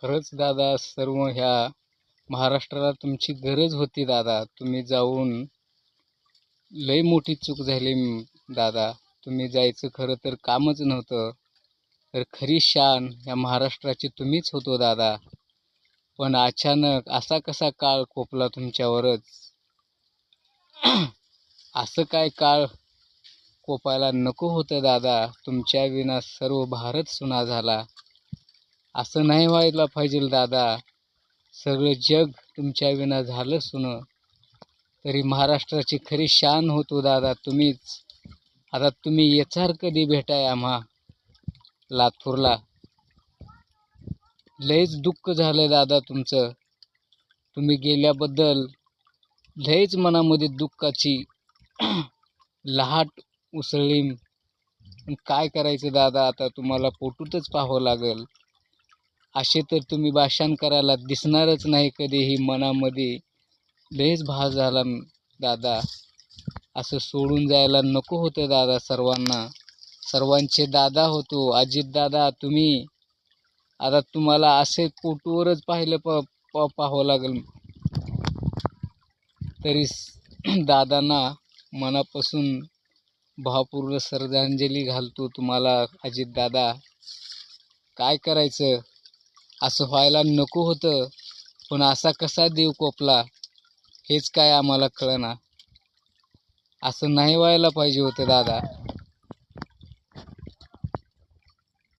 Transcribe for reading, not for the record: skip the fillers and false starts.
खरंच दादा, सर्व ह्या महाराष्ट्राला तुमची गरज होती दादा. तुम्ही जाऊन लई मोठी चूक झाली दादा. तुम्ही जायचं खरं तर कामच नव्हतं. तर खरी शान या महाराष्ट्राची तुम्हीच होतो दादा. पण अचानक असा कसा काळ कोपला तुमच्यावरच? असं काय काळ कोपायला नको होतं दादा. तुमच्या विना सर्व भारत सुना झाला. असं नाही व्हायला पाहिजे दादा. सगळं जग तुमच्या विना झालं सुनं. तरी महाराष्ट्राची खरी शान होतो दादा तुम्हीच. आता तुम्ही येचार कधी भेटाय आम्हा लातूरला? लयच दुःख झालं दादा तुमचं. तुम्ही गेल्याबद्दल लयच मनामध्ये दुःखाची लहाट उसळली. काय करायचं दादा, आता तुम्हाला पोटूतच पाहावं लागल. असे तर तुम्ही भाषण करायला दिसणारच नाही कधीही. मनामध्ये लयच भास झाला दादा. असं सोडून जायला नको होतं दादा सर्वांना. सर्वांचे दादा होतो अजित दादा तुम्ही. आता तुम्हाला असे फोटोवरच पाहिलं पाहावं लागेल. तरी दादांना मनापासून भावपूर्ण श्रद्धांजली घालतो तुम्हाला अजित दादा. काय करायचं, असं व्हायला नको होतं. पण असा कसा देव कोपला हेच काय आम्हाला कळना. असं नाही व्हायला पाहिजे होतं दादा.